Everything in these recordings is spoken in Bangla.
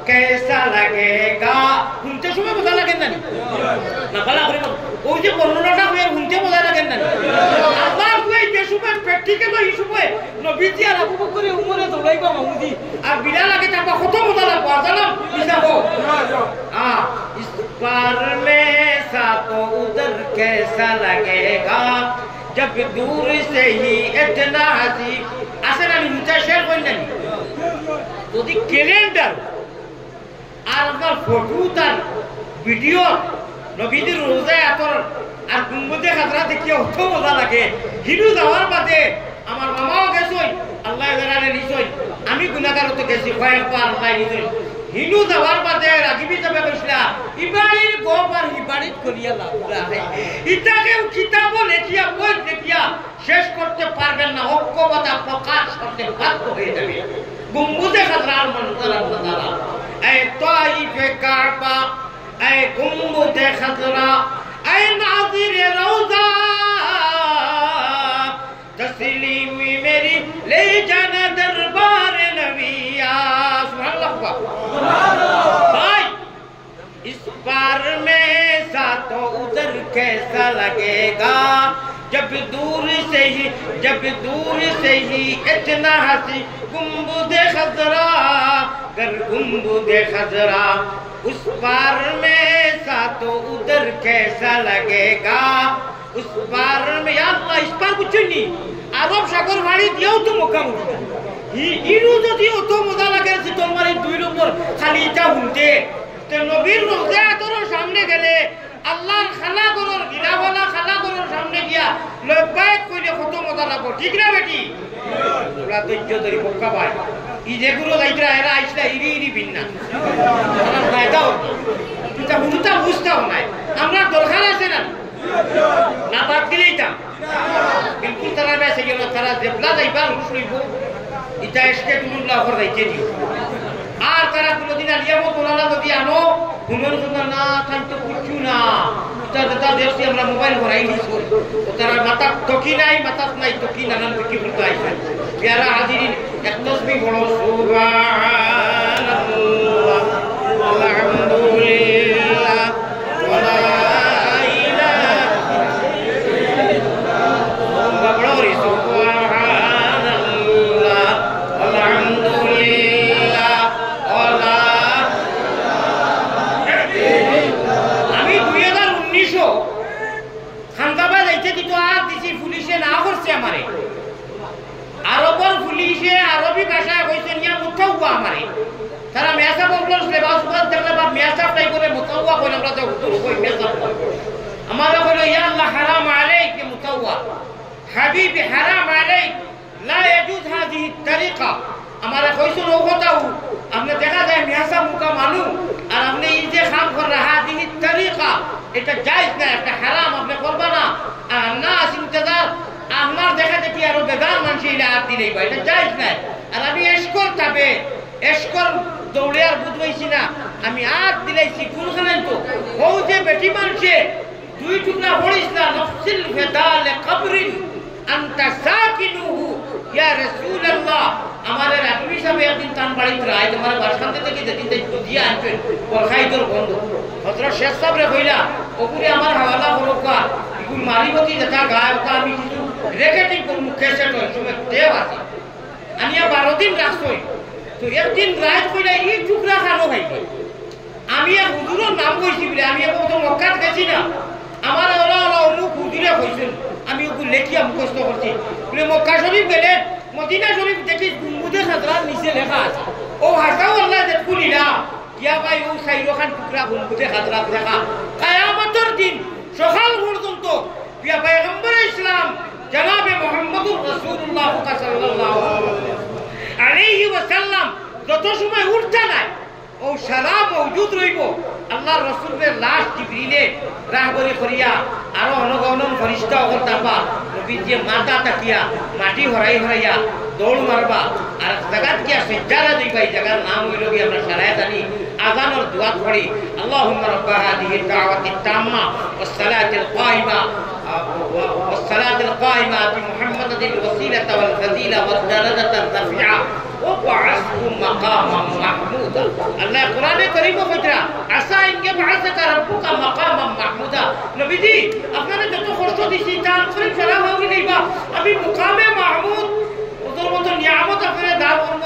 कैसा लगेगा শুনতে সময় মজা লাগে না না ভালো করে ওই যে বর্ণনাটা হয়ে শুনতে মজা লাগে না আল্লাহ কই যে সময় প্র্যাকটিক্যাল এই সময় নবীজি আর আবু বকর উমরে দৌড়াইবা মামুদি আর বিড়াল আগে চাপা কত মজা লাগবে জানাম হিসাবো इस बार में सा तो उधर कैसा लगेगा जब दूर से ही इतना हंसी আসেন আমি মুতা শেয়ার করি না যদি ক্যালেন্ডার আর আপনার ফটো তার ভিডিও নবীজির রোজায় আতর আর গুম্বদে খাতরা দেখি অত মজা লাগে হিন্দু যাওয়ার বাদে আমার মামাও গেছই আল্লাহ জানালে নিছই আমি গুনাহগার তো গেছি কয়েকবার আল্লাহ নিছই হিন্দু যাওয়ার বাদে রাগিবি যাবে কইছিলা ইবাড়ির গোবার ইবাড়িত করিয়া লাগুলা ইটাকে কিতাব লেখিয়া বই লেখিয়া শেষ করতে পারবেন না ঐক্যবদ্ধ প্রকাশ করতে বাধ্য হয়ে যাবে গুম্বদে খাতরার মনজার আল্লাহ اے طائف کعبہ اے گنبد خضرا اے ناظر روضہ تسلیم میری لے جانا دربار نبیہ سبحان اللہ بھائی اس بار میں ساتھ ادھر کیسا لگے گا जब दूर से ही इतना हंसी गुंबद खजरा गर गुंबद खजरा उस बार में सा तो उधर कैसा लगेगा उस बार में या अल्लाह इस बार कुछ नहीं আরব সাগর বাড়ি দিয়েও তো মোকামুখি ইনু যদি অত মজা লাগে যে তোমার এই দুই নম্বর খালি এটা শুনতে তে নবীর রোজা তোর সামনে গেলে আল্লাহর খালা গরর গিলাওয়ালা খালা গরর সামনে গিয়া লব্বাইক কইলে কত মজা লাগবে ঠিক না বেটি তোরা ধৈর্য ধরি পক্কা ভাই ই যেগুলো যাইতরা এরা আইসলা ইরি ইরি বিন্না তারা ফায়দাও এটা হুনতা বুঝতাও নাই আমরা দরকার আছে না না বাদ দিলেই তা বিলকুল তারা বেসে গেল তারা জেবলা যাইবার হুসুইব এটা এসকে দুল্লাহ করে যাইতে দিও আর তারা কোনদিন আলিয়ামত ওলালা যদি আনো হুমন সুন্দর না থাকতো কিচ্ছু না এটা দেখছি আমরা মোবাইল ভরাই নিছি ও তারা মাথা টকি নাই মাথা নাই টকি নানান বিক্রি করতে আইছেন প্যারা হাজিরিন এক তসবিহ বড় সুবহানাল্লাহ আলহামদুলিল্লাহ ওয়ালা ইলাহা ইল্লাল্লাহ বড় সুবহানাল্লাহ আলহামদুলিল্লাহ ওয়ালা খানকাবা যাইতে কিন্তু আর দিছি পুলিশে না করছে আমারে আরবর পুলিশে আরবি ভাষায় কইছে নিয়া মুতাওয়া আমারে তারা মেসা বলল সিলেবাস বাদ দেখলে বা মেসা টাই করে মুতাওয়া কইলে আমরা তো হুজুর কই মেসা আমারে কইলো ইয়া আল্লাহ হারাম আলাইক মুতাওয়া হাবিবি হারাম আলাইক লা ইয়াজুজ হাযিহি তরিকা আমারে কইছো ও কথাও আপনি দেখা যায় মেসা মুকা মানু আর আপনি এই যে কাম কর হাযিহি তরিকা এটা জায়েজ না এটা হারাম আপনি করবা না আর নাস ইন্তজার আমার দেখা দেখি আরো বেজার মানুষ ইলা আর দিলেই ভাই এটা জায়েজ না আর আমি এশকর তবে এশকর দৌড়ে আর বুঝবাইছি না আমি আর দিলাইছি কোনখানে তো ও যে বেটি মানুষে দুই টুকরা পড়িস না নফসিল ফিদাল কবরিন আনতা সাকিনুহু ইয়া রাসূলুল্লাহ আমাদের রাতুরি সাহেব একদিন তান বাড়িতে রায় তোমার বাসখান্তে থেকে যেদিন তাই বুঝিয়ে আনছেন বরখাইতর বন্ধ হযরত শেখ সাহেব রে কইলা ওপুরে আমার হাওয়ালা করোকা ইগুল মারিবতি যেটা গায়কা আমি কিছু রেকর্ডিং করব ক্যাসেট হয় সময় দেব আছে আনিয়া 12 দিন রাখছই তো একদিন রাত কইলা এই টুকরা খানো খাইবে আমি এক হুজুরের নাম কইছি বলে আমি প্রথম মক্কাত গেছি না আমার ওলা ওলা অমুক হুজুরে কইছেন আমি ওকে লেখিয়া মুখস্থ করছি বলে মক্কা শরীফ গেলে মদিনা শরীফ দেখি গুম্বদে খাজরার নিচে লেখা আছে ও হাসাও আল্লাহ যে খুলিলা ইয়া ভাই ও খাইরো খান টুকরা গুম্বদে খাজরাত লেখা কিয়ামতের দিন সকাল পর্যন্ত ইয়া পয়গম্বর ইসলাম জনাবে মুহাম্মদুর রাসূলুল্লাহ সাল্লাল্লাহু আলাইহি ওয়াসাল্লাম যত সময় উঠতা না ও সারা মওজুদ রইব আল্লাহর রাসূলের লাশ জিবরিলে রাহবরি করিয়া আরো অনগণন ফেরেশতা ওর দাবা নবীজি মাথা তাকিয়া মাটি হরাইয়া দৌড় মারবা আর জাগাত কিয়া সিজদারা দিবা এই জায়গার নাম হইল কি আমরা সারায় জানি আযান আর দুআ পড়ি আল্লাহুম্মা রাব্বা হাদিহি দাওয়াতি তাম্মা ওয়াস সালাতিল কায়িমা والصلاة القائمة بمحمد الوسيلة والفضيلة والدرجة الرفيعة وابعثه مقاما محمودا الله قرآن كريم فكرة عسى إن يبعثك ربك مقاما محمودا نبي جي আপনারা যত কষ্ট দিছি তার করে ফেলা হবে না আমি মুকামে মাহমুদ ওদের মত নিয়ামত আপনারা দান করব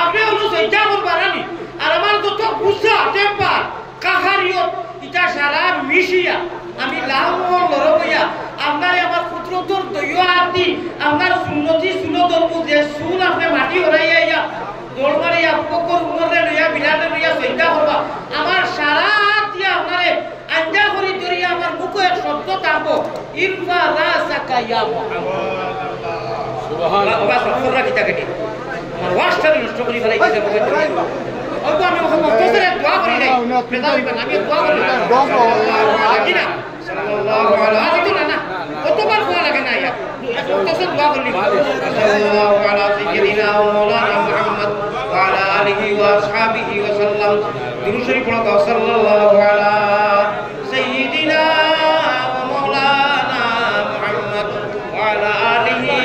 আপনি হলো সজ্জা করবারানি আর আমার যত গুসা টেম্পার কাহারিয়ত এটা সারা মিশিয়া আমি লাউল লরবইয়া আপনারে আমার পুত্রতর দয়াতি আপনার সুন্নতি সুন্নতর যে সুন আপনি মাটি হরাইয়া দরবারে আপকর উমরে লইয়া বিলালে লইয়া সজ্জা করবা আমার সারা দিয়া আপনারে আঞ্জা করি দরিয়া আমার মুখে এক শব্দ থাকবো ইরফা রাসাকা ইয়া মুহাম্মদ সুবহানাল্লাহ বাবা সফররা কিতা কেটে আমার ওয়াজটা নষ্ট করি ফেলাই দিতে হবে অল্প আমি মুখতসরে দোয়া করি নাই পেদা হইবা আমি দোয়া করি না সাল্লাল্লাহু আলাইহি ওয়া সাল্লাম কতবার দোয়া লাগে না ইয়া মুখতসর দোয়া করি সাল্লাল্লাহু আলা সাইয়্যিদিনা ওয়া মাওলানা মুহাম্মদ ওয়া আলা আলিহি ওয়া আসহাবিহি ওয়া সাল্লাম দুরূদ শরীফ পড়ো সাল্লাল্লাহু আলা সাইয়্যিদিনা ওয়া মাওলানা মুহাম্মদ ওয়া আলা আলিহি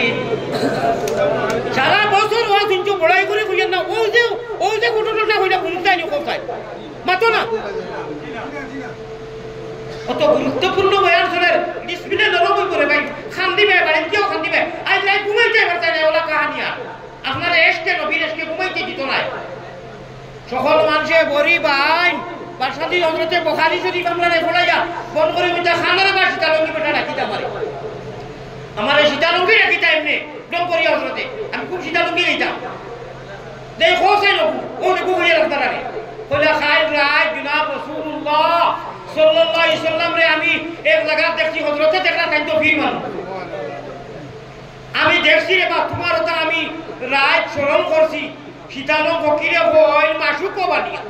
সারা বছর ওই দিনটো বড়াই করে কইেন না ওই যে ঘটনাটা হইলা বুঝতাই নি কোথায় মাতো না কত গুরুত্বপূর্ণ বয়ান শুনে ডিসপ্লে নরম করে ভাই খান দিবে বাড়ি কেউ খান দিবে আজ রাত ঘুমাইতে পারতে না ওলা কাহিনীয়া আপনারা এসকে নবীর এসকে ঘুমাইতে দিত না সকল মানুষে গরিব আইন বাসাদি হযরতে বুখারী শরীফ আমরা পড়াইয়া বন করে মিটা খানারে বাসি তালঙ্গি বেটা রাখিতে পারে আমারে সীতালঙ্গি রাখিতে এমনি ডং করি হযরতে আমি খুব সীতালঙ্গি হইতাম দেখো সে লোক ও দেখো হইয়া রাখতা রে কইলা খায় রায় জনাব রাসূলুল্লাহ সাল্লাল্লাহু আলাইহি সাল্লাম রে আমি এক জায়গা দেখছি হযরতে দেখলা তাই তো ফির মান আমি দেখছি রে বা তোমার ওটা আমি রায় স্মরণ করছি সীতালং ফকিরে হইল মাসুক বানিয়া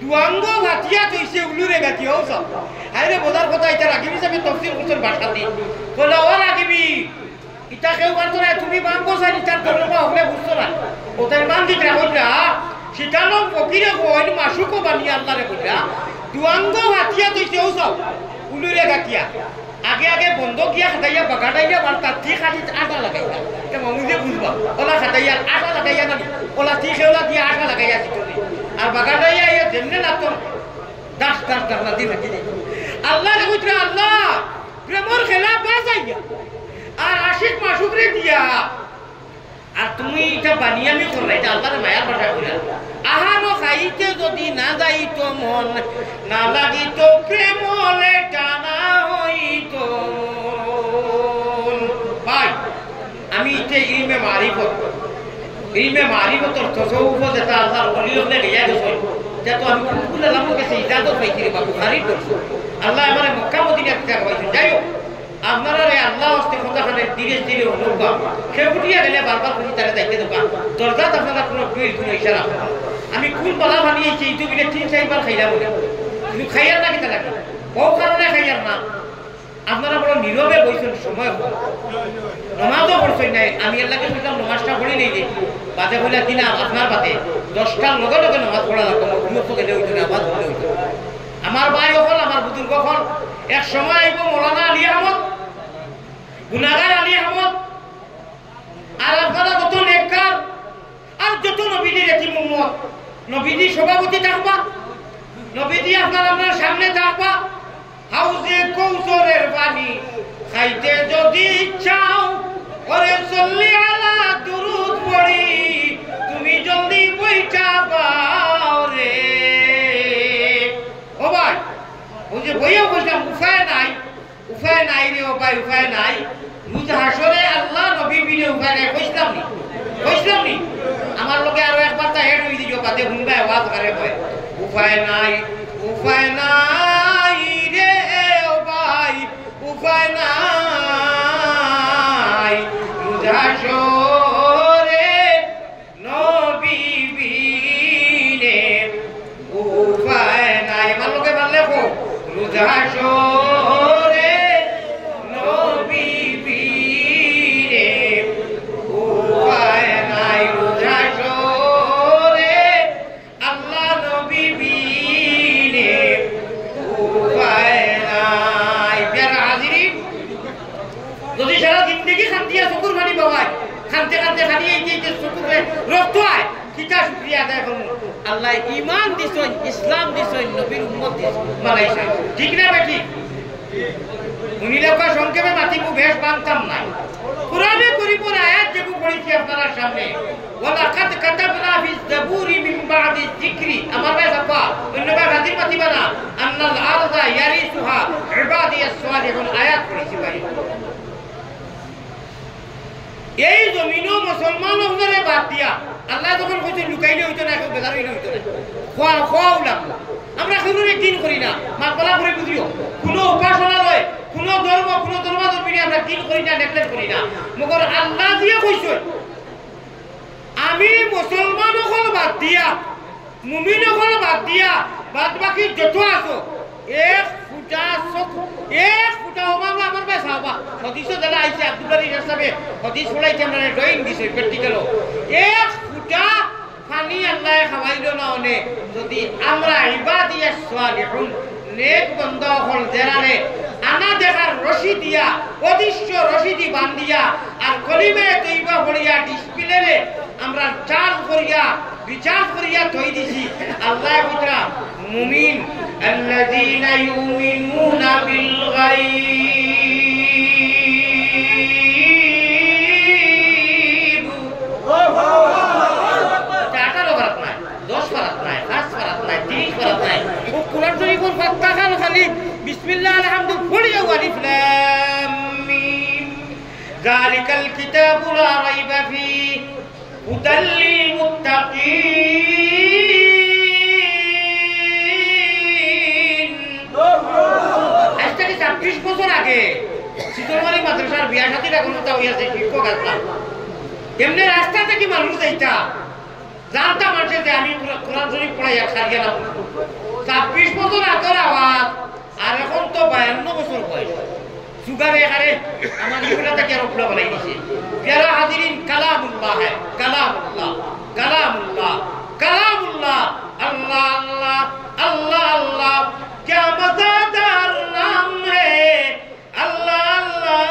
দুয়াঙ্গ ভাতিয়া কইছে উলুরে গাতিয়া ওসব আইরে বলার কথা এটা রাখিবি আমি তাফসীর করছেন ভাষা দি কইলা ও রাখিবি এটা কেউ পারতো না তুমি বাঙ্গো সাইনি তার করবা হলে বুঝতো না ওদের বান্দি রাখলা সীতালং ফকিরে হইল মাসুক বানিয়া আল্লাহরে কইলা দুয়াঙ্গ ভাতিয়া কইছে ওসব উলুরে গাতিয়া আগে আগে বন্ধ গিয়া খাটাইয়া বাগাটাইয়া বার তাতি খাটি আটা লাগাইয়া কে মামুজে বুঝবা ওলা খাটাইয়া আটা লাগাইয়া না ওলা তিখেওলা দিয়া আটা লাগাইয়া দিতনি আর বাগাটাইয়া এ যেমনে লাগতো দাস দাস দাস দি রাখি দি আল্লাহ কইরা আল্লাহ প্রেমর খেলা বাজাইয়া আর আশিক মাসুকরে দিয়া আর তুমি এটা বানিয়ামি করলা এটা আল্লাহর মায়ার ভাষা কইরা আহানো খাইতে যদি না যাইতো মন না লাগিতো প্রেমলে টানা হইতো ভাই আমি এটা ইলমে মারিফতর তসawuf যেটা আল্লাহর ওলিয়তে গিয়া গেছে যেটা আমি কুকুলে লামো কাছে ইজাজত পাইছি রে বাবু খারিদ করছো আল্লাহ আমারে মক্কা মদিনা থেকে পাইছেন যাইও আপনারা রে আল্লাহ হস্তে কথাখানে ধীরে ধীরে অনুভব খেপুটিয়া গেলে বারবার খুঁজি তারে যাইতে দেবা দরজাত আপনারা কোনো দুই কোনো ইশারা আমি কোন বালা বানিয়েছি এই দুবিলে 3-4 বার খাইলাম কিন্তু খাইয়ার না কিতা লাগে বহু কারণে খাইয়ার না আপনারা বড় নীরবে বইছেন সময় নমাজও পড়ছেন নাই আমি আল্লাহকে বললাম নমাজটা পড়ি নেই যে বাদে বলে দিন আপনার বাদে 10টার লগে লগে নমাজ পড়া লাগতো ঘুমতো গেলে হইতো না আবাদ হলে হইতো আমার ভাই হল আমার বুজুর্গ হল এক সময় আইব মৌলানা আলী আহমদ গুনাগার আলী আহমদ আর আপনারা যত নেককার আর যত নবীদের এতিম উম্মত নবীজি সভাপতি থাকবা নবীজি আপনার সামনে থাকবা হাউজে কৌসরের পানি খাইতে যদি চাও ওরে চল্লি আলা দুরুদ পড়ি তুমি জলদি বইটা পাও রে ও ভাই ও যে বইও কইলাম উপায় নাই রে ও ভাই উপায় নাই রোজ হাসরে আল্লাহ নবী বিনে উপায় নাই কইলাম নি আমার লোকে আরো একবার তা হেড হই দিও বাদে হুনবা আওয়াজ করে কয় উপায় নাই রে ও ভাই উপায় নাই রোজাশরে নবী বিনে উপায় নাই আমার লোকে বললে কো রোজাশরে নবী বিনে উপায় নাই রোজাশরে আল্লাহ নবী বিনে উপায় নাই প্যারা হাজিরিন যদি সারা জিন্দগি খান্তিয়া চকুর পানি বাবাই খানতে খানি এই যে চকুরে রক্ত হয় আল্লাহ ঈমান দিছেন ইসলাম দিছেন নবীর উম্মত বানাইছেন ঠিক না বেটি উনিলেকা সংক্ষেপে মাতিবু বেশ বানতাম না কোরআনে করিমের আয়াত যেগু পড়েছি আপনাদের সামনে ওয়ালাকাদ কাতাবনা ফিজ জাবুরি মিন বাদি যিকরি আমার ভাই বাবা অন্যভাবে হাজির মাতিবা না আন্নাল আরদা ইয়ারিসুহা ইবাদিয়াস সালিহুন আয়াত পড়েছি ভাই এই জমিনও মুসলমান হলে বাদ দিয়া আল্লাহ যখন কইছে লুকাইলে হইতো না এখন বেজার হইলে হইতো না খোয়াও লাগবো আমরা কোনো দিন করি না মাকবালা করে বুঝিও কোনো উপাসনালয় কোনো ধর্মাধর্মী আমরা দিন করি না নেগলেক্ট করি না মগর আল্লাহ দিয়ে কইছে আমি মুসলমান হল বাদ দিয়া মুমিন হল বাদ দিয়া বাদ বাকি যত আছো এক ফুটা ওমামা আমার ভাই সাহাবা হদিস যারা আইছে আব্দুল্লাহ রিজাল সাহেব হদিস পড়াইছে আমরা ড্রয়িং দিছে প্র্যাকটিক্যাল এক ফুটা পানি আল্লাহ খাওয়াইলো না ওনে যদি আমরা ইবাদিয়াস সালিহুন নেক বান্দা হল যারারে আনা দেখার রশি দিয়া অদৃশ্য রশি দি বান্ধিয়া আর কলিমে তৈবা পড়িয়া ডিসপ্লেরে আমরা চার্জ করিয়া রিচার্জ করিয়া থই দিছি আল্লাহ পুত্রা মুমিন আল্লাযীনা ইউমিনুনা বিল গায়ব চারটা বারাত নাই 10 বারাত নাই 5 বারাত নাই 30 বারাত নাই ও কোরআন শরীফের ফাত্তা খান খালি বিসমিল্লাহ আলহামদুলিল্লাহ পড়িয়া আলিফ লাম মিম যালিকাল কিতাবু লা রাইবা ফীহি হুদাল লিল মুত্তাকিন আজ থেকে 26 বছর আগে সিদ্ধমারি মাদ্রাসার বিয়া শাদীর এখন তো হইয়াছে শিক্ষক আসলাম এমনি রাস্তা থেকে মানুষ যাইতা জানতা মানুষে যে আমি কোরআন শরীফ পড়াইয়া খাই গেলাম 26 বছর আগের আওয়াজ আর এখন তো 52 বছর বয়স সুগারে এখানে আমার জীবনটা থেকে আরো পুরা বানাই দিছে প্যারা হাজিরিন কালামুল্লাহ হ্যায় কালামুল্লাহ কালামুল্লাহ কালামুল্লাহ আল্লাহ আল্লাহ আল্লাহ আল্লাহ क्या मज़ेदार नाम है अल्लाह अल्लाह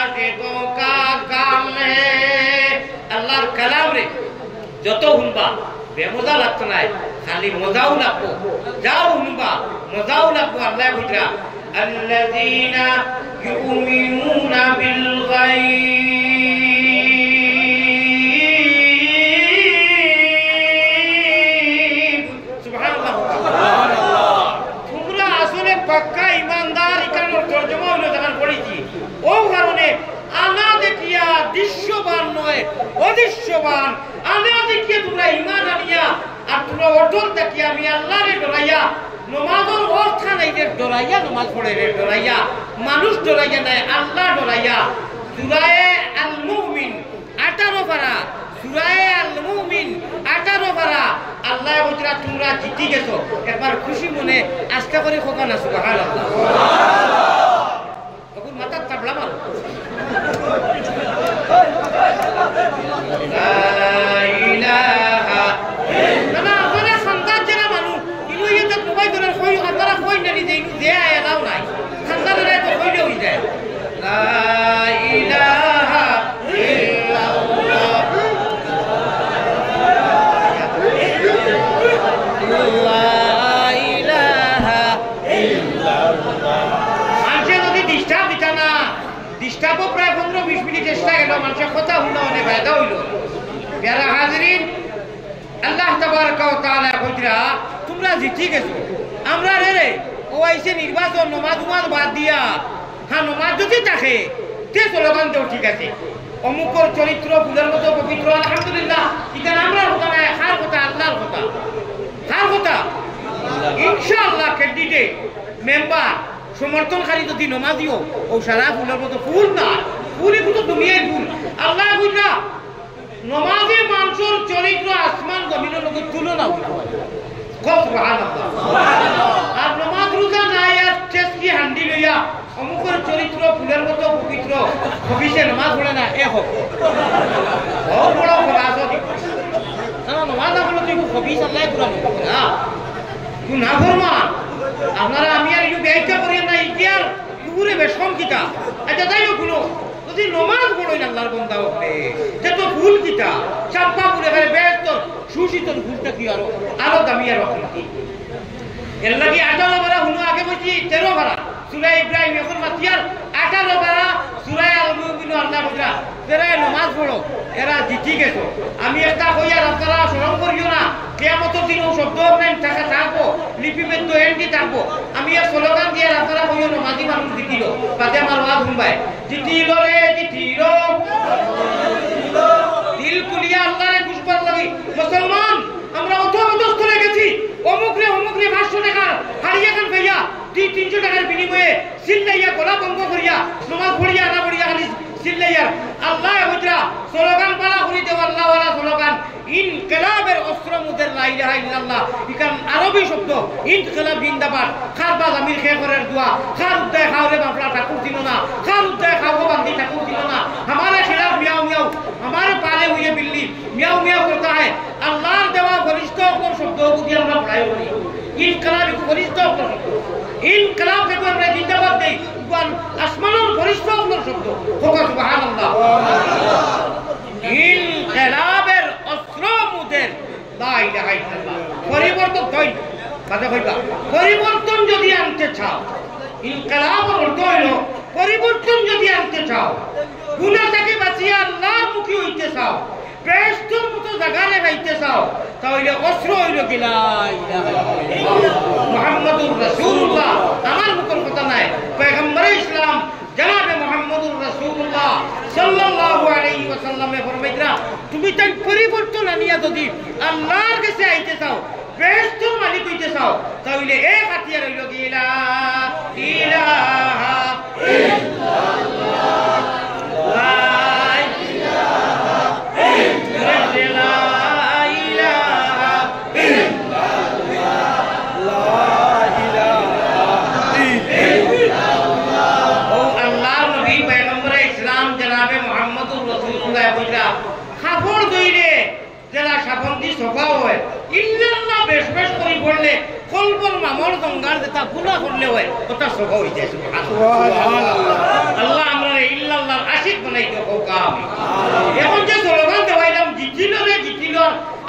आशिकों का काम है अल्लाहर कलाम रे যত হুনবা বেমজা লাগতো না খালি মজাও লাগবো যাও হুনবা মজাও লাগবো আল্লাহ বুঝরা আল্লাযীনা ইউমিনুনা বিল গায়ব সুবহানাল্লাহ সুবহানাল্লাহ তোমরা আসলে পাক্কা ঈমানদার ইকানোর তরজমা হলো যখন পড়েছি ও কারণে আনা দেখিয়া দৃশ্যবান নয় অদৃশ্যবান আনা দেখিয়া তোমরা ঈমান আনিয়া আর তোমরা অটল দেখিয়া আমি আল্লাহরে ডরাইয়া নমাজের অবস্থা নাই রে ডরাইয়া নমাজ পড়ে রে ডরাইয়া মানুষ ডরাইয়া নাই আল্লাহ ডরাইয়া সূরা আল মুমিন 18 পারা সূরা আল মুমিন 18 পারা আল্লাহ বলরা তোমরা জিতে গেছো একবার খুশি মনে আস্থা করে খোকা না সুবহানাল্লাহ সুবহানাল্লাহ তখন মাথা তাবলা মারো লা ইলাহা ইল্লাল্লাহ বলে সন্তান যারা মানুষ ইনু এটা মোবাইল ধরে কই আপনারা কই না দিই যে আয়া দাও নাই সন্তানরে তো কইলে হই যায় লা ইলাহা ইল্লাল্লাহ লা ইলাহা ইল্লাল্লাহ মানুষে যদি ডিস্টার্ব দিতা না ডিস্টার্ব প্রায় 15-20 মিনিট চেষ্টা গেল মানুষের কথা হলো অনেক ফায়দা হইল প্যারা হাজিরিন আল্লাহ তাবারক ওয়া তাআলা কইরা তোমরা জিতে গেছো আমরা রে ও আইছে নির্বাচন নামাজ বাদ দিয়া হ্যাঁ নামাজ যদি থাকে তে স্লোগান দেও ঠিক আছে অমুকর চরিত্র ফুলের মতো পবিত্র আলহামদুলিল্লাহ এটা আমরা কথা না কার কথা আল্লাহর কথা কার কথা ইনশাআল্লাহ ক্যান্ডিডেট মেম্বার সমর্থনকারী যদি নমাজিও ও সারা ফুলের মতো ফুল না ফুলই তো দুনিয়ায় ফুল আল্লাহ বুঝলা নমাজে মানুষের চরিত্র আসমান জমিনের মতো তুলনা হইতে পারে আর নমাজ রোজা নাই আর টেস্টি হান্ডি লইয়া অমুকের চরিত্র ফুলের মতো পবিত্র ভবিষ্যে নমাজ পড়ে না এ হোক বড় নমাজ না হলো তুই ভবিষ্য আল্লাহ পুরা না তুই না ফরমান আপনারা আমি আর একটু ব্যাখ্যা করি না ইতিহার পুকুরে বেশম কিতা আচ্ছা তাই হোক মসজিদে নমাজ পড়েন আল্লাহর বান্দা হবে যে তো ফুল কিটা চাম্পা ফুলে করে ব্যস্ত সুশীতল ফুলটা কি আরো দামি আর অকৃতি এর লাগি 18 বারা হলো আগে বলছি 13 বারা সূরা ইব্রাহিম এখন মাতিয়ার 18 বারা সূরা আল মুমিন আল্লাহ বলরা যারা নামাজ পড়ো এরা জিতি গেছো আমি একটা কইয়া আপনারা স্মরণ করিও না কিয়ামতের দিন ও শব্দ নাই টাকা থাকবো লিপিবদ্ধ এন্টি থাকবো আমি এক স্লোগান দিয়ে আপনারা কইও নামাজি মানুষ জিতিল বাদে আমার ওয়াজ শুনবাই জিতিল রে জিতিল দিল কুলিয়া আল্লাহরে খুশবার লাগি মুসলমান আমরা অথচ করে গেছি অমুক রে 500 টাকা হারিয়ে গেল ভাইয়া 300 টাকার বিনিময়ে সিল্লাইয়া গলা বন্ধ করিয়া নামাজ পড়িয়া না পড়িয়া খালি সিল্লাইয়া আল্লাহ ওইটা স্লোগান পালা করি দেব আল্লাহ ওয়ালা স্লোগান ইনকিলাবের অস্ত্র মুদের লা ইলাহা ইল্লাল্লাহ ইকান আরবি শব্দ ইনকিলাব জিন্দাবাদ খারবাজ আমির শেখরের দোয়া খার উদ্দায় খাওরে বাপলা ঠাকুর দিল না খার উদ্দায় খাওয়া বান্দি ঠাকুর দিল না हमारे खिलाफ मियाओ मियाओ हमारे पाले हुए बिल्ली मियाओ मियाओ करता है अल्लाह देवा फरिश्तों को शब्दों को दिया हमरा पढ़ाई होनी इनकलाब को फरिश्तों को इनकलाब के तो हमने जिंदाबाद दे वन आसमानों फरिश्तों को शब्द होगा सुभान अल्लाह इनकलाबेर अस्त्र मुদের লা ইলাহা ইল্লাল্লাহ পরিবর্তন কই কথা কইবা পরিবর্তন যদি আনতে চাও ইনকলাবের অর্থ হলো পরিবর্তন যদি আনতে চাও গুনাহ থেকে বাঁচিয়ে আল্লাহর মুখী হইতে চাও বেহেশতের মতো জায়গায় যাইতে চাও তাহলে অস্ত্র হইল কি লা ইলাহা ইল্লাল্লাহ মুহাম্মাদুর রাসূলুল্লাহ আমার মুখের কথা নাই পয়গম্বরে ইসলাম জনাবে মুহাম্মাদুর রাসূলুল্লাহ সাল্লাল্লাহু আলাইহি ওয়াসাল্লামে ফরমাইতরা তুমি তাই পরিবর্তন আনিয়া যদি আল্লাহর কাছে আইতে চাও বেহেশতের মালিক হইতে চাও তাহলে এক হাতিয়ার হইল কি লা ইলাহা ইল্লাল্লাহ আল্লাহ আমরা ইল্লাল্লাহ আশিক বানাইতে হোক এখন যে স্লোগান দেওয়াইলাম জিতিল রে জিতিল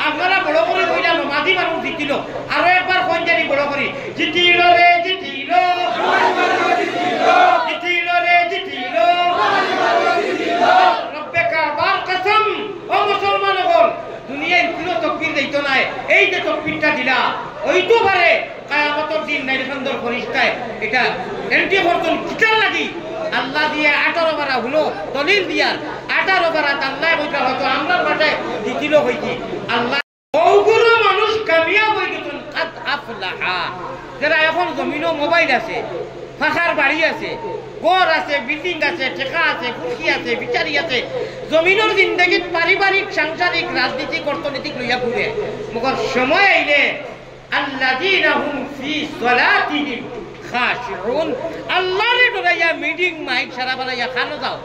আপনারা বড় করে কইলা নমাজি মানুষ জিতিল আরো একবার কোন জানি বড় করে জিতিল রে জিতিল জিতিল রে জিতিল রব্বে কাবার কসম ও মুসলমান হল দুনিয়ায় কোনো তকবীর দিতো না এই যে তকবীরটা দিলা ওইতো পারে কিয়ামতের দিন নাইরখন্দর ফরিস্তায় এটা এন্টি বর্তন কিটার লাগি আল্লাহ দিয়ে 18 বারা হলো দলিল দিয়ার 18 বারা আল্লাহ বইটা হয়তো আমরা বাটায় দিছিল হইছি আল্লাহ ওগুলো মানুষ কামিয়াব হই গেছেন কাদ আফলাহা যারা এখন জমিনও মোবাইল আছে ফাখার বাড়ি আছে ঘর আছে বিল্ডিং আছে ঠেকা আছে কুঠি আছে বিচারি আছে জমিনের জিন্দগিত পারিবারিক সাংসারিক রাজনীতিক অর্থনৈতিক লইয়া ঘুরে মগর সময় আইলে আল্লাযীনা হুম ফি সালাতিহিম খাশিউন আল্লাহরে ডরাইয়া মিটিং মাইক সারা বালাইয়া খানো যাও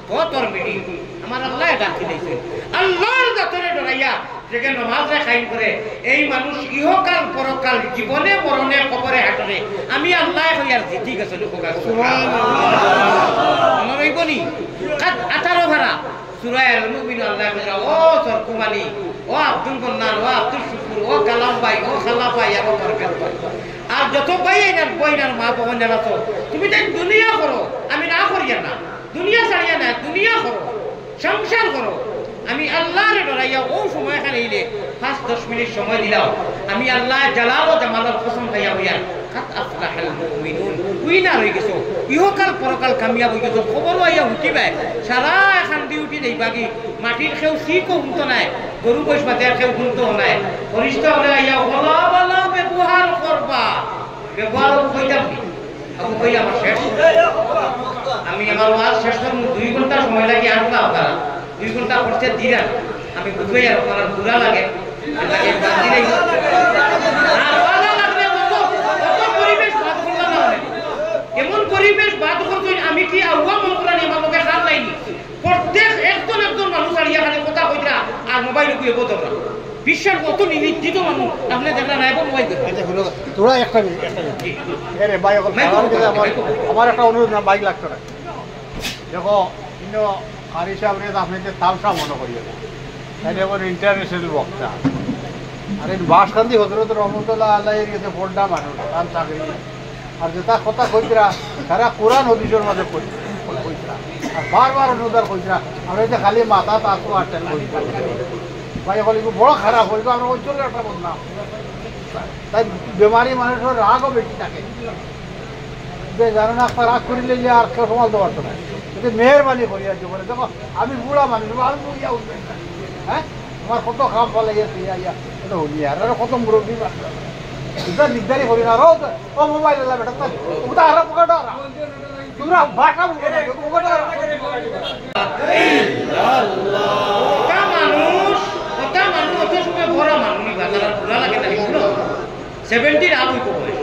তো তোর মিটিং আমার আল্লাহ ডাকি দিয়েছে আল্লাহর জাতরে ডরাইয়া যেখানে নামাজে খাইন করে এই মানুষ ইহকাল পরকাল জীবনে মরণে কবরে হাঁটরে আমি আল্লাহ কইয়ার জিতি গেছে লোকগা সুবহানাল্লাহ আমার এইবনি 18 ভাড়া সূরা আল মুমিন আল্লাহ কইরা ও সরকুমানি ও আব্দুল বন্নান ও আব্দুল শুকুর ও কালাম ভাই ও খালা ভাই আর বরকত ভাই আর যত ভাই এনার বইনার মা বোন যারা তো তুমি তাই দুনিয়া করো আমি না করিয়া না দুনিয়া ছাড়িয়া না দুনিয়া করো সংসার করো আমি আল্লাহরে ডরাইয়া ও সময় খাইলে 5-10 মিনিট সময় দিলাও আমি আল্লাহ জালাল ও জামালের কসম খাইয়া হইয়া কাত আফলাহাল মুমিনুন উইনার হই গেছো ইহকাল পরকাল কামিয়াব হই গেছো খবর আইয়া উঠিবাই সারা এখন ডিউটি দেই বাকি মাটির খেউ সিকো হুনতো নাই গরু বৈশ বাজার খেউ হুনতো নাই ফরিস্তা হলে আইয়া ওলা বালা ব্যবহার করবা ব্যবহার কইতাম আবু ভাই আমার শেষ আমি আমার ওয়াজ শেষ করব 2 ঘন্টা সময় লাগে আসলা আপনারা 2 ঘন্টা করতে দিরা আমি বুঝবে আর আপনার পুরা লাগে লাগে বাজি নাই আর ওয়ালা লাগলে কত পরিবেশ বাদ করলা না এমন পরিবেশ বাদ করতে আমি কি আওয়া মন করা নিয়ে আমাকে খাল লাইনি প্রত্যেক একজন মানুষ আড়িয়া খালি কথা কইরা আর মোবাইল কইয়ে বদরা বিশ্বের কত নির্দিষ্ট মানুষ আপনি দেখলা না এবং মোবাইল আচ্ছা হলো তোরা একটা আরে ভাই আমার একটা অনুরোধ না বাইক লাগতো না দেখো বিভিন্ন কারি সাহেব আপনি যে তামসা মনে করিয়ে এটা এবার ইন্টারন্যাশনাল বক্তা আর এই বাসকান্দি হজরত রহমতুল্লাহ আল্লাহ গেছে ফোনটা মানুষ তার চাকরি আর যেটা কথা কইতরা তারা কোরআন হদিসের মাঝে কইতরা আর বারবার অনুদার কইতরা আমরা যে খালি মাথা তাতো আর টেন ভাই বলি বড় খারাপ হইব আমরা ওই চলে একটা বললাম তাই বেমারি মানুষের রাগও বেশি থাকে যে জানো না একটা রাগ করিলে যে আর কেউ সমাজ দেওয়ার তো না যদি মেহরবানি করি আর বলে দেখো আমি বুড়া মানুষ আমি বুড়িয়া উঠবেন না হ্যাঁ আমার কত কাম ফলে ইয়া এটা হলি আর কত মুরব্বী এটা দিকদারি করি না রোজ ও মোবাইল এলা বেটা ওটা আর পকেট আর তোরা ভাষা পকেট আর কথা মানুষ অত সময় বড় মানুষ বাজার ভুলা লাগে না শুনো 70 আপ হইব বয়স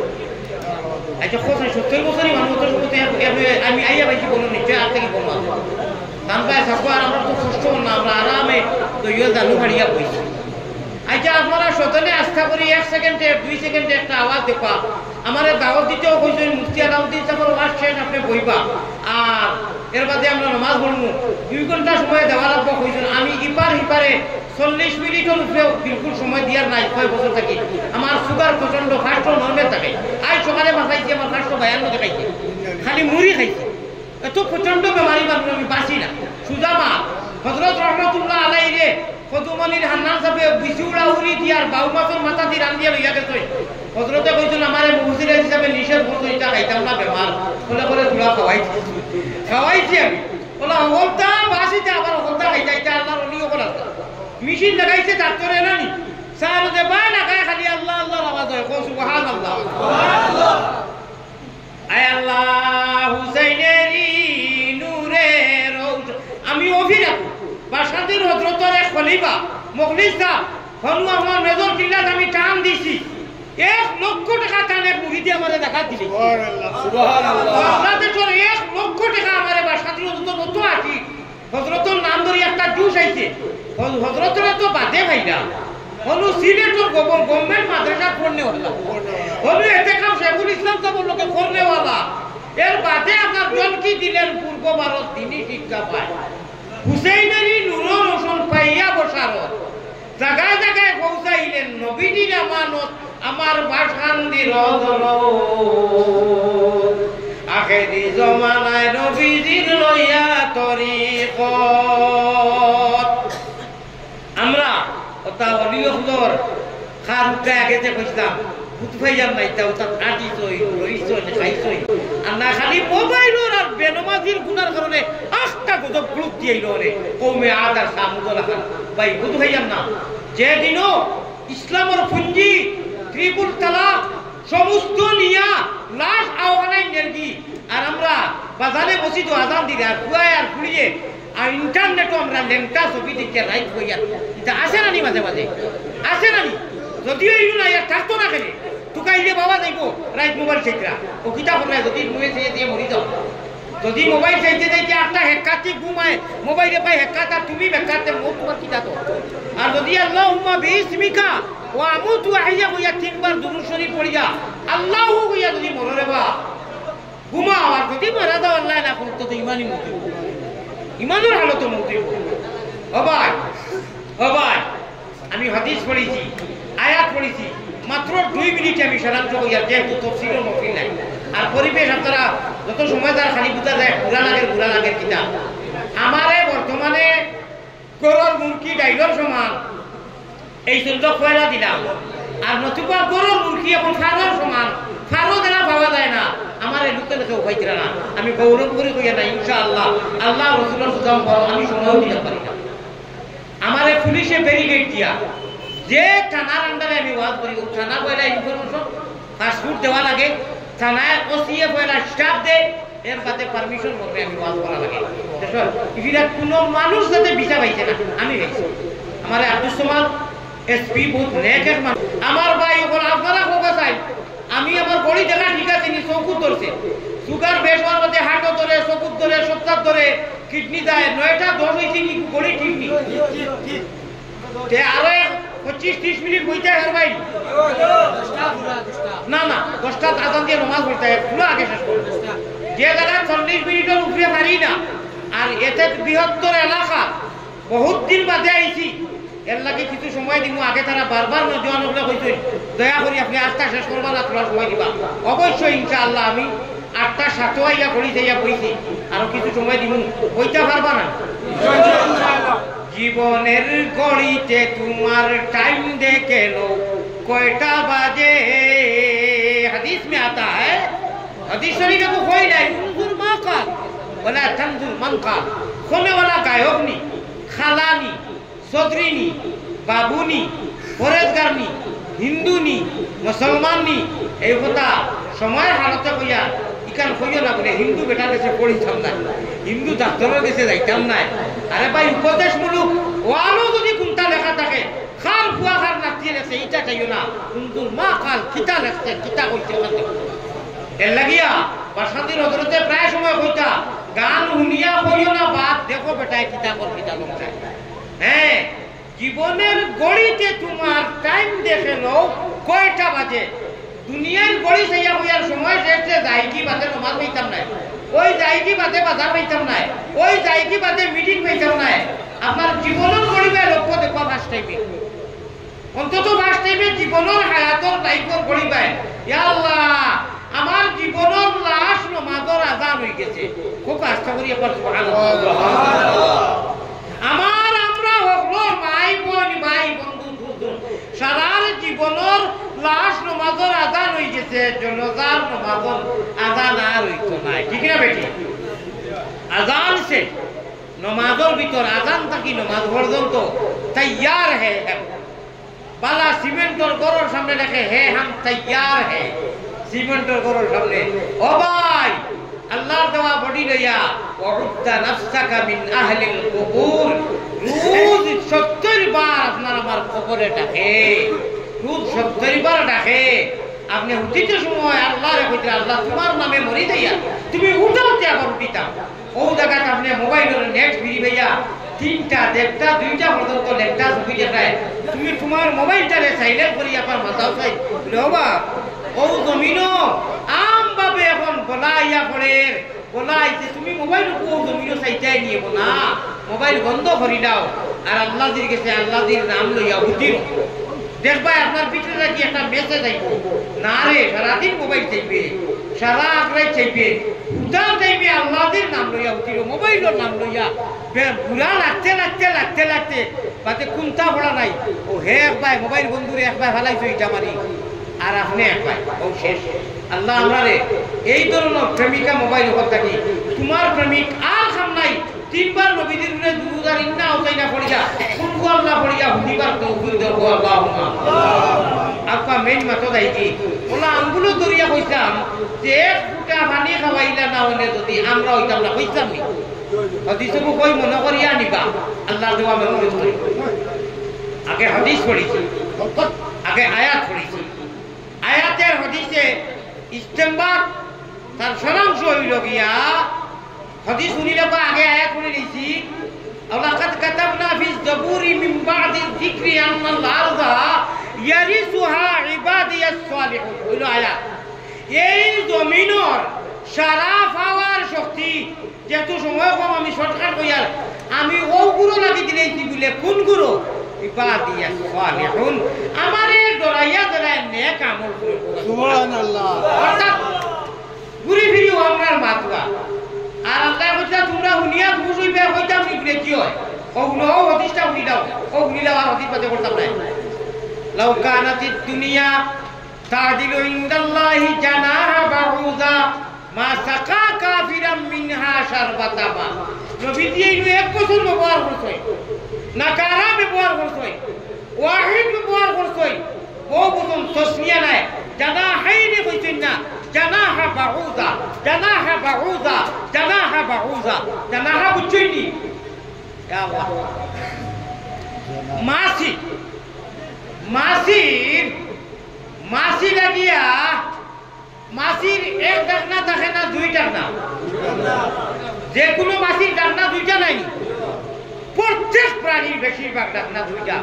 আচ্ছা 70 বছরই মানুষ অত সময় আমি আইয়া বাইছি বলো নিশ্চয় আর থেকে বলো দাম পায় থাকবো আর আমরা তো কষ্ট না আমরা আরামে তো ইয়ে জানু ফাড়িয়া বইছি আচ্ছা আপনারা সতনে আস্থা করি 1 সেকেন্ডে 2 সেকেন্ডে একটা আওয়াজ দেখা আমার দাওয়াত দিতেও কইছেন মুফতি আলাউদ্দিন সাহেবের ওয়াজ শেষ আপনি বইবা আর এর বাদে আমরা নামাজ পড়বো 2 ঘন্টা সময় দেওয়া লাগবে কইছেন আমি ইপার হিপারে 40 মিনিটের উপরে বিলকুল সময় দিয়ার নাই 6 বছর থাকি আমার সুগার প্রচন্ড ফাস্ট নরমে থাকে আজ সকালে মাথাইছি আমার 552 দেখাইছে খালি মুড়ি খাইছে এত প্রচন্ড বেমারি মানুষ আমি বাঁচি না সুজামা হযরত রহমাতুল্লাহ আলাইহি রে ফতুমনির হান্নান সাহেব বিসুড়া উড়ি দিয়ার বাউ মাছের মাথা দিয়ে রান্দিয়া লইয়া গেছে হযরতে কইছেন আমারে মুফতি হিসাবে নিষেধ করতে এটা খাইতাম না বেমার বলে বলে তুলা খাওয়াইছি আমি বলে হলতা বাসিতে আবার হলতা খাইতাইতে আল্লাহর ওলিও বলা মেশিন লাগাইছে ডাক্তারে নানি স্যার দে বাই না খায় খালি আল্লাহ আল্লাহ আওয়াজ হয় কো সুবহানাল্লাহ সুবহানাল্লাহ আয় আল্লাহ হুসাইনেরি নূরের আমি অভিরাম বাসাদের হযরতের এক খলিফা মুখলিস দা হনু আমার মেজর কিল্লাত আমি টান দিছি 1 লক্ষ টাকা টানে মুরিদি আমারে দেখা দিলি সুবহানাল্লাহ সুবহানাল্লাহ বাসাদের 1 লক্ষ টাকা আমারে বাসাদের হযরত নতো আছি হযরতের নাম ধরে একটা জুস আইছে হযরতের তো বাদে ভাইরা হনু সিলেটের গভর্নমেন্ট মাদ্রাসা পড়নে হলো হনু এতে কাম শেখুল ইসলাম তো বললো কে পড়নে वाला এর বাদে আপনার জন কি দিলেন পূর্ব ভারত দিনই শিক্ষা পায় হুসাইনেরই নূর রোশন পাইয়া বসারত জায়গায় জায়গায় পৌঁছাইলেন নবীজির আমানত আমার বাসখান্দির রদল আখেরি জমানায় নবীজির লইয়া তরিকত আমরা ওটা অলিয়র খারুটা আগে যে কইতাম বুতফাইয়ার নাইতা ওটা আটি চই রইছই খাইছই আর না খালি মোবাইলর আর বেনমাজির গুনার কারণে আস্তা গজব গ্রুপ দিইলো রে কওমে আদার সামুদলা খান ভাই বুতফাইয়ার না যে দিনও ইসলামের পুঞ্জি ট্রিপল তালাক সমস্ত নিয়া লাশ আওয়ানাই নেলগি আর আমরা বাজারে বসি তো আজান দিই আর কুয়ায় আর ফুলিয়ে আর ইন্টারনেটও আমরা লেংটা ছবি দেখে রাইট কইয়া এটা আসে না নি মাঝে মাঝে আসে না নি যদিও এই না আর থাকতো না খেলে টুকাইলে বাবা যাইব রাইট মোবাইল চাইতরা ও কিতা করে যদি মুয়ে চেয়ে দিয়ে মরি যাও যদি মোবাইল চাইতে যাইতে একটা হেক্কাতি ঘুমায় মোবাইলে পাই হেক্কাতা তুমি বেকাতে মোট তোমার কিতা তো আর যদি আল্লাহুম্মা বিইসমিকা ওয়া আমুতু আইয়া কইয়া তিনবার দুরূদ শরীফ পড়িয়া আল্লাহু কইয়া যদি মররে বা ঘুমা আর যদি মারা দাও আল্লাহ না করতে তো ইমানই মত ইমানের হালত মত ও ভাই আমি হাদিস পড়েছি আয়াত পড়েছি মাত্র 2 মিনিটে আমি সারাংশ কইয়া যেহেতু তফসিরের মফিল নাই আর পরিবেশ আপনারা যত সময় তার খালি বুঝা যায় ঘুরা লাগের কিতাব আমারে বর্তমানে গরুর মুরগি ডাইলর সমান এই সুন্দর ফয়লা দিলাম আর নতুবা গরুর মুরগি এখন ফারোর সমান ফারো দেনা পাওয়া যায় না আমার এই লুকতে কেউ পাইছিলা না আমি গৌরব করে কইয়া না ইনশাআল্লাহ আল্লাহ রাসূলের সুদাম বড় আমি সময়ও দিতে পারি না আমারে পুলিশে ব্যারিকেড দিয়া যে থানার আন্ডারে আমি ওয়াজ করি ও থানা পয়লা ইনফরমেশন পাসপোর্ট দেওয়া লাগে থানায় ওসিএ পয়লা স্টাফ দে এর সাথে পারমিশন করবে আমি ওয়াজ করা লাগে দেখো ইফিরা কোনো মানুষ যাতে ভিসা পাইছে না আমি পাইছি আমারে আব্দুল সামাদ এসপি বহুত নেক এক মানুষ আমার ভাই ওপর আপনারা খোকা চাই আমি আমার গড়ি দেখা ঠিক আছে নি চকুত ধরছে সুগার বেশ হওয়ার মধ্যে হার্টও ধরে চকুত ধরে সপ্তাহ ধরে কিডনি যায় 9টা 10 হইছে নি গড়ি ঠিক নি তে আরো 25-30 মিনিট বইতে আর ভাই না 10টা আজান দিয়ে নামাজ পড়তে হয় পুরো আগে শেষ করব যে জায়গা 40 মিনিটের উপরে পারি না আর আর এতে বৃহত্তর এলাকা বহুত দিন বাদে আইছি এর লাগে কিছু সময় দিব আগে তারা বারবার নজওয়ান হলে কইছে দয়া করে আপনি আস্থা শেষ করবা না তোলার সময় দিবা অবশ্যই ইনশাআল্লাহ আমি 8টা 7 আইয়া করি যাইয়া বইছি আর কিছু সময় দিব কইতে পারবা না জীবনের গড়িতে তোমার টাইম দেখে লো কয়টা বাজে হাদিস में आता है हदीस शरीफ में कोई नहीं उनजुर मा काल वला तंजुर मन काल खोने वाला गायक नहीं खाला नहीं चौधरी नहीं बाबू नहीं फरेजगार नहीं हिंदू नहीं मुसलमान नहीं এই কথা সময় হালতে কইয়া ইকান কইও না বলে হিন্দু বেটা দেশে পড়িতাম না হিন্দু ডাক্তারের দেশে যাইতাম না আরে ভাই উপদেশমূলক ওয়ালো যদি কোনটা লেখা থাকে খাল ফুয়া খাল নাতিয়ে লেখছে এইটা চাইও না উনজুর মা কাল কিতা লেখছে কিতা কইছে ওখানে এর লাগিয়া বাসাদির হজরতে প্রায় সময় কইতা গান শুনিয়া কইও না বাদ দেখো বেটায় কিতাবর কিতাব লঙ্কায় হ্যাঁ জীবনের গড়িতে তোমার টাইম দেখে লো কয়টা বাজে দুনিয়ার গড়ি চাইয়া কইয়ার সময় শেষে যাই কি বাদে নমাজ পাইতাম নাই ওই যাই কি বাদে বাজার পাইতাম নাই ওই যাই কি বাদে মিটিং পাইতাম নাই আপনার জীবনের গড়িবে লক্ষ্য দেখো ফার্স্ট টাইমে অন্তত ফার্স্ট টাইমে জীবনের হায়াতর লাইফর গড়িবে ইয়া আল্লাহ আমার জীবনের লাশ নমাজের আযান হয়ে গেছে খুব আস্থা করি একবার সুবহানাল্লাহ আমার আমরা হলো ভাই বোন ভাই বন্ধু দুজন সারা জীবনের লাশ নমাজের আযান হয়ে গেছে জনাজার নমাজের আযান আর হইতো না ঠিক না বেটি আযান সে নমাজের ভিতর আযান থাকি নমাজ পর্যন্ত তৈয়ার है বালা সিমেন্টর ঘরের সামনে রেখে হে हम तैयार है সিমেন্টের ঘরের সামনে ও ভাই আল্লাহর দেওয়া বডি লইয়া ওয়াউদ্দা নাফসাকা মিন আহলিল কুবুর রোজ 70 বার আপনার আমার কবরে ডাকে রোজ 70 বার ডাকে আপনি উঠিতে সময় আল্লাহরে কইতে আল্লাহ তোমার নামে মরি যাইয়া তুমি উঠাওতে আবার উঠিতাম ও জায়গাতে আপনি মোবাইলের নেট ফ্রি ভাইয়া 3টা 1টা 2টা পর্যন্ত নেটটা ছবি দেখায় তুমি তোমার মোবাইলটারে সাইলেন্ট করি আবার মাথাও চাই বাবা ও জমিনো আম বাবে এখন বলাইয়া পড়ে বলাইছে তুমি মোবাইল ও জমিনো চাইতাই নিয়ে না মোবাইল বন্ধ করে দাও আর আল্লাহর কাছে আল্লাহর নাম লইয়া উঠিও দেখবা আপনার ভিতরে কি একটা মেসেজ আইব না রে সারা দিন মোবাইল চাইবে সারা রাত চাইবে উদার চাইবে আল্লাহর নাম লইয়া উঠিও মোবাইলের নাম লইয়া বুড়া লাগতে লাগতে লাগতে লাগতে বাতে কোনটা পড়া নাই ও হে একবার মোবাইল বন্ধুরে একবার ফালাইছো এটা মারি আর আপনি একবার ও শেষ আল্লাহ আমরারে এই ধরনের প্রেমিকা মোবাইল উপর থাকি তোমার প্রেমিক আর খাম নাই 3 বার নবীদের উপরে দুরূদ আর ইন্না আউতাইনা পড়িয়া কুলহু আল্লাহ পড়িয়া হুদিবার তৌফিক দাও আল্লাহুম্মা আপা মেন মাতো দাইকি ওলা আঙ্গুলো দরিয়া কইতাম যে এক ফুটা পানি খাওয়াইলা না হলে যদি আমরা হইতাম না কইতাম নি হাদিসে কই মনে করিয়া নিবা আল্লাহ দেওয়া মেমোরি করি আগে হাদিস পড়িছি আগে আয়াত পড়িছি আয়াতের হাদিসে ইস্তেমবাদ তার সারাংশ হইল গিয়া হাদিস শুনিলে বা আগে আয়াত পড়ে নিছি আল্লাকাদ কাতাবনা ফি যাবুরি মিন বাদি যিকরি আন্নাল আরযা ইয়ারিসুহা ইবাদিয়াস সালিহুন হইল আয়াত এই জমিনের সারা পাওয়ার শক্তি যেহেতু সময় কম আমি শর্টকাট কইয়ার আমি ও গুরু লাগি দিলেছি বলে কোন গুরু ইবাদিয়াস সালিহুন আমারে দরাইয়া দরাই নেক আমল করে সুবহানাল্লাহ অর্থাৎ ঘুরি ফিরি আমরার মাতবা আর আল্লাহ বলছে তোমরা হুনিয়া বুঝইবে কইতাম নি বলে কি হয় ও নো হদিসটা উনি দাও ও উনি দাও আর হদিস পাতে করতাম না লাউ কানাতিদ দুনিয়া তাদিলু ইনদাল্লাহি জানাহা বাউযা মা সাকা কাফিরাম মিনহা শারবাতা মা নবীজি এই এক বছর ব্যবহার করছে নাকারা ব্যবহার করছে ওয়াহিদ ব্যবহার করছে বহু বছর তসনিয়া নাই জানা হাইনি কইছেন না জানাহা বাউযা জানাহা বাউযা জানাহা বাউযা জানাহা বুঝছেননি ইয়া আল্লাহ মাসি মাসির মাসি লাগিয়া মাসির এক ডাকনা থাকে না দুই ডাকনা যে কোনো মাসির ডাকনা দুইটা নাই প্রত্যেক প্রাণীর বেশিরভাগ ডাকনা দুইটা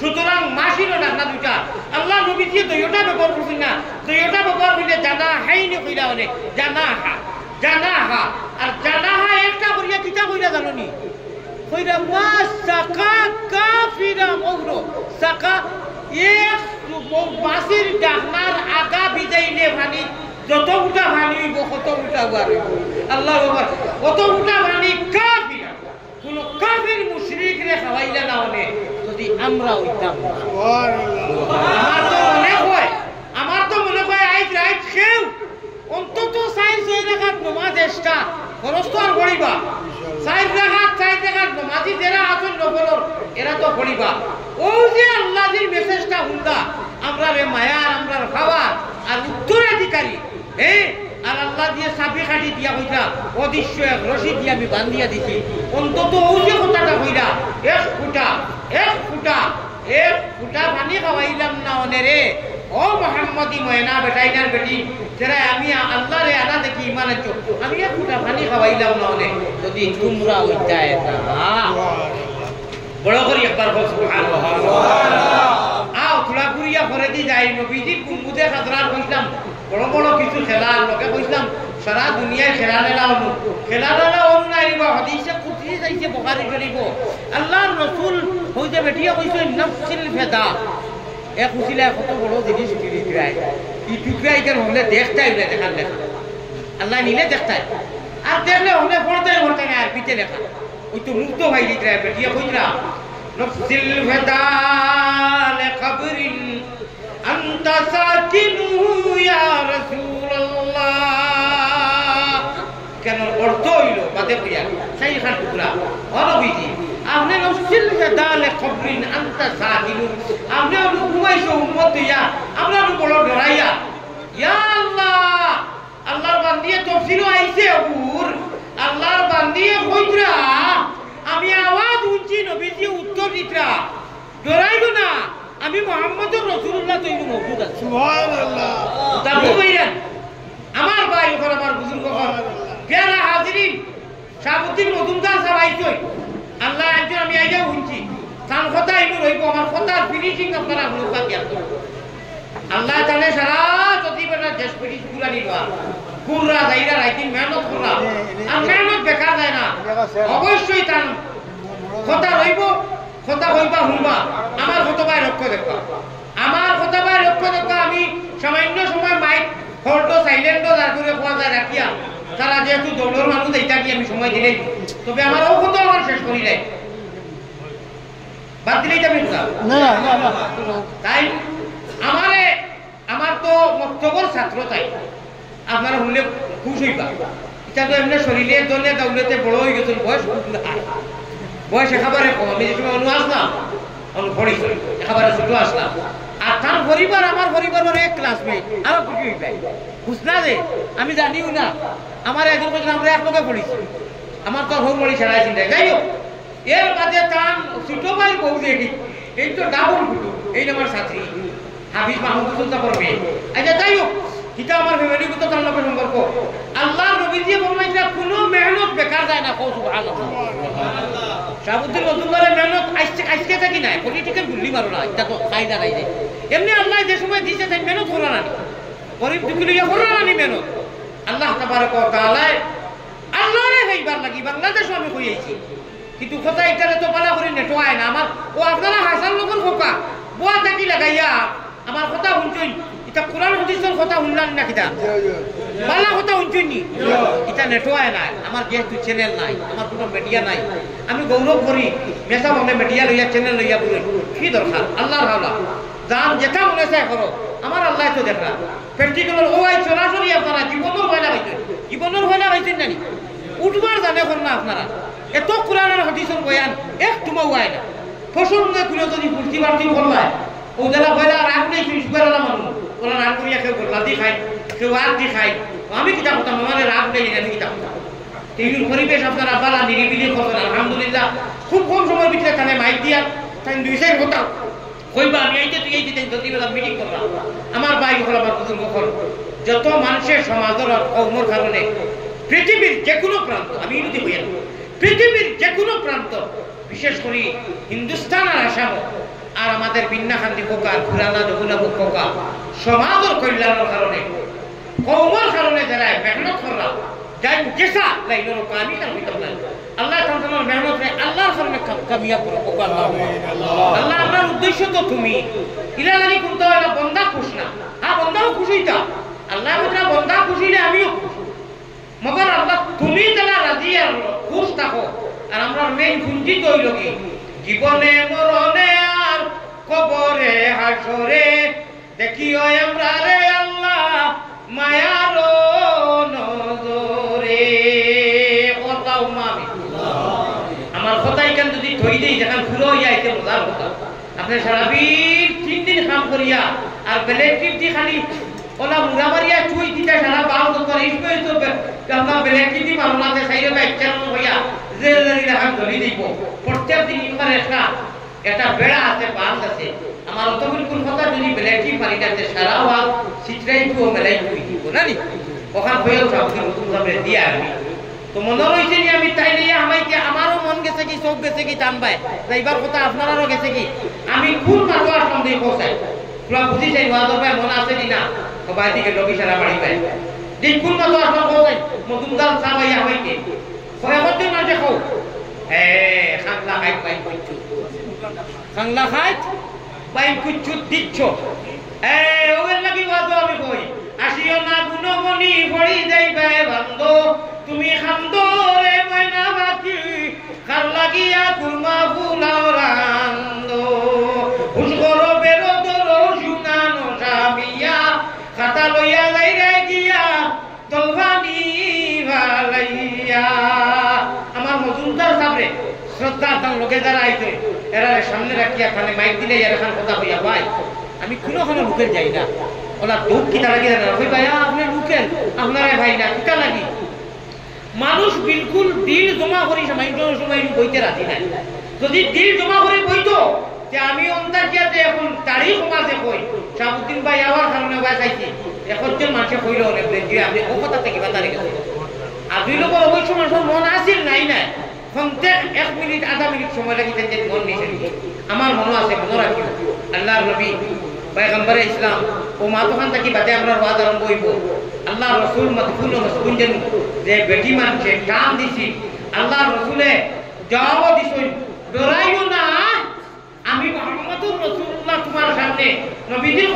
সুতরাং মাসিরও ডাকনা দুইটা আল্লাহ নবীজি দুইটা ব্যবহার করছেন না দুইটা ব্যবহার করলে জানা হাইনি কইলা হলে জানাহা জানাহা আর জানাহা একটা করিয়া কিতাব কইরা জানোনি কইরা মা সাকা কাফিরা মৌরো সাকা এক মাসির ডাকনার আগা বিজাইলে পানি যত উঠা পানি হইব কত উঠা হইব আল্লাহ বাবা কত উঠা পানি কাফিরা কোন কাফির মুশরিক রে খাওয়াইলা না হলে যদি আমরা হইতাম আমার তো মনে হয় আজ রাত খেউ অন্তত সাইজ হয়ে রাখার নমাজ এসটা খরচ তো আর পড়িবা সাইজ রাখার নমাজি যারা আছেন নফলর এরা তো পড়িবা ও যে আল্লাহর মেসেজটা হুন্দা আমরা রে মায়ার আমরা খাওয়ার আর উত্তরাধিকারী হ্যাঁ আর আল্লাহ দিয়ে সাপে কাটি দিয়া কইরা অদৃশ্য এক রশি দিয়ে আমি বান্ধিয়া দিছি অন্তত ও যে কথাটা কইরা এক ফুটা পানি খাওয়াইলাম না অনেরে ও মোহাম্মদি ময়না বেটাইনার বেটি যারা আমি আল্লাহ রে আনা দেখি ইমান আছো আমি এক ফুটা পানি খাওয়াইলাম না অনে যদি তোমরা হইতায় না বড় করে একবার বল সুবহানাল্লাহ আও থোড়া কুরিয়া করে দি যাই নবীজি কুমুদে হাজরাত কইলাম বড় বড় কিছু খেলা লোকে কইলাম সারা দুনিয়ায় খেলা নাইবা হাদিসে কুতরি যাইছে বুখারী শরীফ আল্লাহর রাসূল হইতে বেটিয়া কইছে নফসিল ফিদা এক উসিলা কত বড় জিনিস কিনে দিরাই এই টুকরাই কেন হলে দেখতাই না দেখান দেখা আল্লাহ নিলে দেখতাই আর দেখলে হলে পড়তাই না আর পিতে লেখা ওই তো মুক্ত ভাই দিরাই বেটিয়া কইরা নফসিল ফিদা লে কবরিন আনতা সাকিনুহু ইয়া রাসূলুল্লাহ কেন অর্থ হইল বাদে কইয়া সেই খান টুকরা নবীজি আপনি নফসিল ফিদা লে কবরিন আনতা সাকিনু আপনি ঘুমাইছো উম্মত ইয়া আমরা বড় ডরাইয়া ইয়া আল্লাহ আল্লাহর বান্দিয়ে তফসিরও আইছে ওর আল্লাহর বান্দিয়ে কইরা আমি আওয়াজ উঁচি নবীজি উত্তর দিতরা ডরাইবো না আমি মুহাম্মদুর রাসূলুল্লাহ তৈরি মওজুদ আছি সুবহানাল্লাহ তাবু কইরেন আমার ভাই ওখানে আমার বুজুর্গ ঘর প্যারা হাজিরিন শাহাবুদ্দিন মজুমদার সাহেব আইছই আল্লাহ আইছে আমি আইয়া উঁচি তার কথা ইনু রইব আমার কথার ফিনিশিং আপনারা লোকা কি করব আল্লাহ তাআলা সারা যদি বেটা দেশ পিড়ি পুরা নিবা পুরা যাইরা রাইতিন মেহনত করা আর মেহনত বেকার যায় না অবশ্যই তার কথা রইব কথা হইবা হুমবা আমার কথাবাই লক্ষ্য দেখবা আমার কথাবাই লক্ষ্য দেখবা আমি সামান্য সময় মাইক হল্টো সাইলেন্টও যার করে কোয়া যায় রাখিয়া তারা যেহেতু দৌড়ের মানুষ এইটা কি আমি সময় দিলেই তবে আমার ও কথা আমার শেষ করি নাই বাদ দিলেই যাবে না তাই আমার তো মক্তবর ছাত্র তাই আপনারা শুনলে খুশ হইবা এটা তো এমনি শরীরে দলে দৌলতে বড় হয়ে গেছে বয়স একেবারে কম আমি যে সময় অনু আসলাম পড়ি একেবারে ছোট আসলাম আর তার পরিবার আমার পরিবারের এক ক্লাসমেট আরো খুশি হইবে বুঝলা যে আমি জানিও না আমার একজন কথা আমরা এক লোকে পড়িছি আমার তো হোম মরি ছাড়াই চিন্তা যাই হোক এর মাঝে তার ছোট ভাই বউ দেখি এই তো ডাবল ফুটো এই আমার ছাত্রী হাফিজ মাহমুদ চিন্তা করবে আচ্ছা যাই হোক এটা আমার ফ্যামিলিগত তার লোকের সম্পর্ক আল্লাহ নবী দিয়ে বলবেন কোনো মেহনত বেকার যায় না কৌতুক আল্লাহ শাহাবুদ্দিন মজুমদারের মেহনত আজকে থাকি নাই পলিটিক্যাল গুলি মারো না এটা তো কায়দা নাই যে এমনি আল্লাহ যে সময় দিয়েছে তাই মেহনত করা না গরিব দুঃখী লইয়া করা না মেহনত আল্লাহ তাবারক ওয়া তাআলা আল্লাহরে হইবার লাগি বাংলাদেশও আমি কই আইছি কিন্তু কথা এটারে তো পালা করে নেটো আয় না আমার ও আপনারা হাসান লোকের খোকা বুয়া থাকি লাগাইয়া আমার কথা শুনছেন এটা কোরআন হাদিসের কথা শুনলেন না কিটা বালা কথা শুনছেন নি এটা নেটো আয় না আমার যেহেতু চ্যানেল নাই আমার কোনো মিডিয়া নাই আমি গৌরব করি মেসা মনে মিডিয়া লইয়া চ্যানেল লইয়া বলে কি দরকার আল্লাহর হাওলা দাম যেটা মনে চায় করো আমার আল্লাহ তো দেখরা প্র্যাকটিক্যাল ও আই সরাসরি আপনারা জীবনের হয়লা হইছেন নানি উঠবার জানে কোন না আপনারা এত কোরআন আর হাদিসের বয়ান একটু হয় না ফসল মনে করে যদি ফুলতি বাড়তি বললায় ও যারা হয়লা রাগ নেই সুগার আলা মানুষ ওরা রাগ করিয়া কেউ লাদি খায় কেউ আগ দি খায় আমি কিতা কথা আমার রাগ নেই আমি কিতা কথা টিভির পরিবেশ আপনারা বালা নিরিবিলি করছেন আলহামদুলিল্লাহ খুব কম সময়ের ভিতরে তাহলে মাইক দিয়া তাই দুই সাইড কথা কইবা আমি এইটা তুই এই দিতে যদিবেলা মিটিং করলাম আমার ভাই হল আমার বুজুর্গ হল যত মানুষের সমাজের কর্মর কারণে পৃথিবীর যে কোনো প্রান্ত আমি যদি হইয়া পৃথিবীর যে কোনো প্রান্ত বিশেষ করে হিন্দুস্তান আর আসাম আর আমাদের বিন্নাখান্দি কোকা পুরানা যমুনামুখ কোকা সমাজের কল্যাণের কারণে কর্মর কারণে যারা মেহনত করলাম যাই যেসা লাইনের আমি তার ভিতর নাই আল্লাহ তাআলার মেহনত রে আল্লাহর সামনে কামিয়াব করো আল্লাহ আল্লাহ আমার উদ্দেশ্য তো তুমি ইলা লাগি করতে হয় বন্দা খুশ না হ্যাঁ বন্দাও খুশি তা আল্লাহ বলে বন্দা খুশি হলে আমিও খুশি মগর আল্লাহ তুমি যারা রাজি আর খুশ থাকো আর আমরা মেইন পুঁজি হইল কি জীবনে মরণে আর কবরে হাসরে দেখিও আমরা রে আল্লাহ মায়ার নজরে কথাও মামি আমার কথাই কেন যদি ধই দেই যেখান ফুলো যাইতে মজার কথা আপনি সারাদিন 3 দিন কাম করিয়া আর বেলেগ টিপটি খালি ওলা মুরাবারিয়া চুই দিতে সারা বাল করে ইসবে তো আমরা বেলেগ টিপটি মারনাতে সাইরে বাইচার হইয়া জেলারি রাখান ধরি দিব প্রত্যেক দিন ইমার একটা বেড়া আছে বাঁধ আছে আমার অত বিলকুল কথা যদি বেলেগ টিপ মারি যাতে সারা ওয়াল সিটরাই তো মেলাই কই দিব না নি ওখান হইও সাবধান নতুন সামনে দিয়া আমি তো মনে হইছে নি আমি তাই নিয়ে আমাইকে আমারও মন গেছে কি সব গেছে কি জানবাই এইবার কথা আপনারও গেছে কি আমি কোন মাত্র আসলাম দিয়ে পৌঁছাই পুরা বুঝি চাই ওয়াজর ভাই মনে আছে নি না সবাই দিকে লোক ইশারা বাড়ি পায় দিন কোন মাত্র আসলাম পৌঁছাই মধুমদার সাবাই আমাইকে কয়েকবার দিন না দেখো খাংলা খাইত বাইন কুচ্ছু খাংলা খাইত বাইন কুচ্ছু দিচ্ছ ওদের লাগি ওয়াজর আমি কই আসিও না গুণমণি ভরি যাইবে বান্দ তুমি খান্দরে ময়না বাতি খার লাগিয়া কুরমা ফুলাও রান্দ হুসগর বেরো দরো শুনানো সামিয়া খাতা লইয়া যাইরে গিয়া দলভানি ভালাইয়া আমার মজুমদার সাবরে শ্রদ্ধা তার লোকে যারা আইতে এরা সামনে রাখিয়া খানে মাইক দিলে এর খান কথা হইয়া ভাই আমি কোনো লুকের যাই না ওলা দুঃখ কিতা লাগি না ওই ভাই আপনি লুকেন আপনারা ভাই না কিতা লাগি মানুষ বিলকুল দিল জমা করি সময় বইতে রাজি নাই যদি দিল জমা করে বইতো যে আমি অন্তাকিয়াতে এখন তারিখ মাঝে কই শাহাবুদ্দিন ভাই আবার কারণে ভাই চাইছি একজন মানুষে কইল অনেক যে আপনি ও কথা থেকে বা তারিখ আছে আর দুই লোকের অবশ্য মানুষের মন আসিল নাই না খন্তে 1 মিনিট আধা মিনিট সময় লাগিতে যে মন নিছে আমার মনে আছে মনে রাখি আল্লাহর নবী পয়গম্বরে ইসলাম ও মাতোখান থেকে বাদে আমরা ওয়াজ আরম্ভ হইব আল্লাহ রাসূল মদফুন ও মাসকুন যেন যে বেটি মানছে টান দিছি আল্লাহ রাসূলে জবাব দিছেন ডরাইও না আমি মুহাম্মদুর রাসূলুল্লাহ তোমার সামনে নবীজির